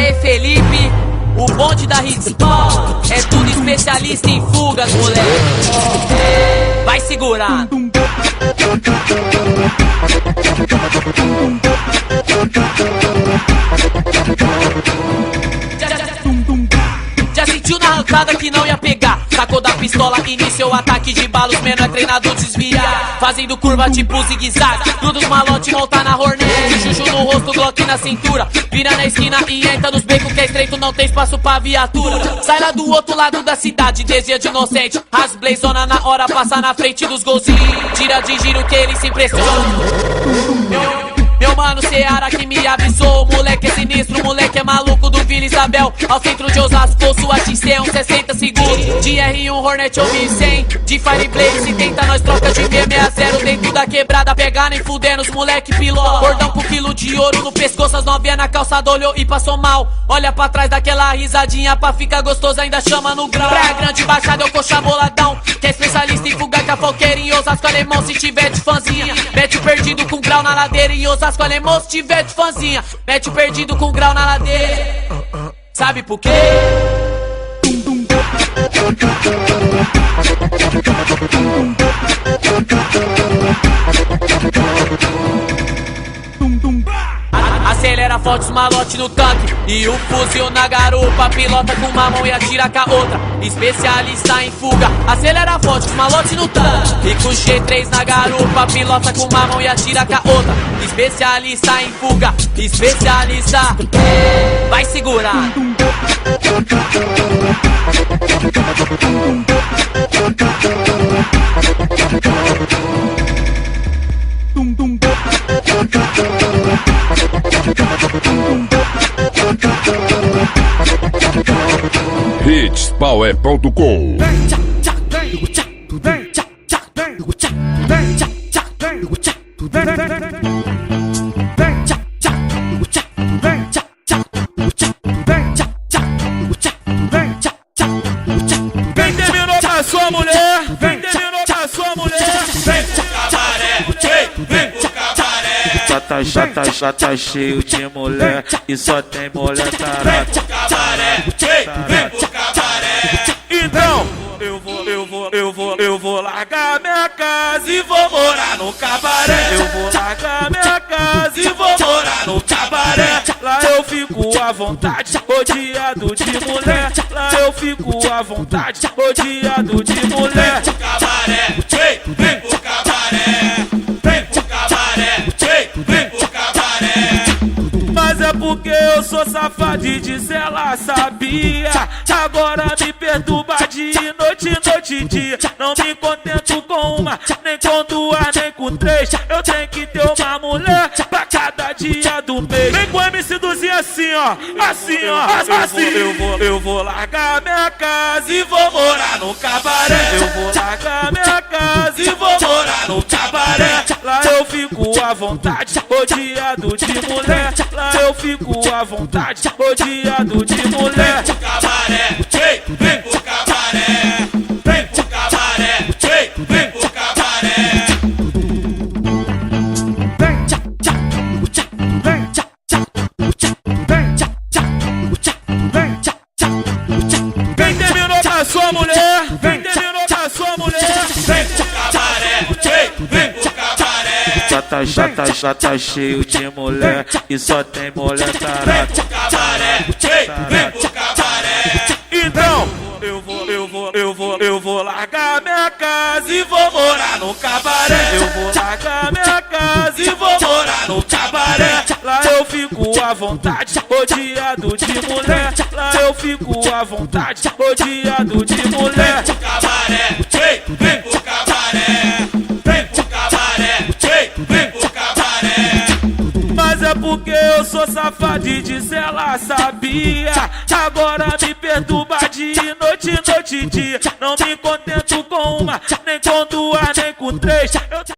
aí, Felipe, o bonde da Hitspawn é tudo especialista em fugas, moleque. Vai segurar. Já sentiu na arrancada que não ia pegar? Sacou da pistola, iniciou o ataque de balas. Menor treinado desviar, fazendo curva tipo zigue-zague. Tudo dos malote, monta na Hornet. Chuchu no rosto, Glock na cintura. Vira na esquina e entra nos becos que é estreito, não tem espaço pra viatura. Sai lá do outro lado da cidade, desejo de inocente. As blazona na hora, passa na frente dos golzinhos. Tira de giro que ele se impressiona. Meu mano Ceará que me avisou. O moleque é sinistro, o moleque é maluco do Vila Isabel. Ao centro de Osasco, sua XC uns 60 segundos. De R1 Hornet ou 1100. De Fireblade se tenta, nós troca de 660. Dentro da quebrada, pegar nem fudendo os moleque piló. Bordão com quilo de ouro no pescoço, as novinha na calçada olhou e passou mal. Olha pra trás daquela risadinha pra ficar gostoso, ainda chama no grau. Praia Grande, Baixada, eu coxa boladão. Que é especialista em fugar, cafoqueira em Osasco alemão. Se tiver de fãzinha, mete o perdido com grau na ladeira. Em Osasco alemão, se tiver de fãzinha, mete o perdido com grau na ladeira. Sabe por quê? Acelera forte os malote no tanque e o fuzil na garupa. Pilota com uma mão e atira com a outra. Especialista em fuga. Acelera forte os malote no tanque e com G3 na garupa. Pilota com uma mão e atira com a outra. Especialista em fuga. Especialista. Vai segurar. Hitspower.com. Quem terminou com a sua mulher? Quem terminou com a sua mulher? Vem pro cabaré, vem pro cabaré. Já tá cheio de mulher e só tem mulher tarada. Vem pro cabaré. Então, eu vou largar minha casa e vou morar no cabaré. Eu vou largar minha casa e vou morar no cabaré. Lá eu fico à vontade, rodeado de mulher. Lá eu fico à vontade, rodeado de mulher. Cabaré, vem pro cabaré. Vem pro cabaré, vem pro cabaré. Mas é porque eu sou safado e disso ela sabia. Agora me perturba de noite e dia. Não me contento com uma, nem com duas, nem com três. Eu tenho que ter uma mulher pra cada dia do mês. Vem com o MC Duzinho assim, ó. Assim, ó. Assim. Eu vou largar minha casa e vou morar no cabaré. Eu vou largar minha casa e vou morar no cabaré. Lá eu fico à vontade, rodeado de mulher. Lá eu fico à vontade, rodeado de mulher. Cabaré, vem pro cabaré. Vem pro cabaré, vem pro cabaré. Quem terminou com a sua mulher? Quem terminou com a sua mulher? Vem pro cabaré, vem pro cabaré. Já tá cheio de mulher e só tem mulher tarada. Vem pro cabaré. Então, eu vou largar minha casa e vou morar no cabaré. Eu vou largar minha casa e vou morar no cabaré. Lá eu fico à vontade, rodeado de mulher. Lá eu fico à vontade, rodeado de mulher. Cabaré, vem pro cabaré. Vem pro cabaré, vem pro cabaré. Mas é porque eu sou safado e disso ela sabia. Agora me perturba de noite e dia. Não me contento com uma, nem com duas, nem com três.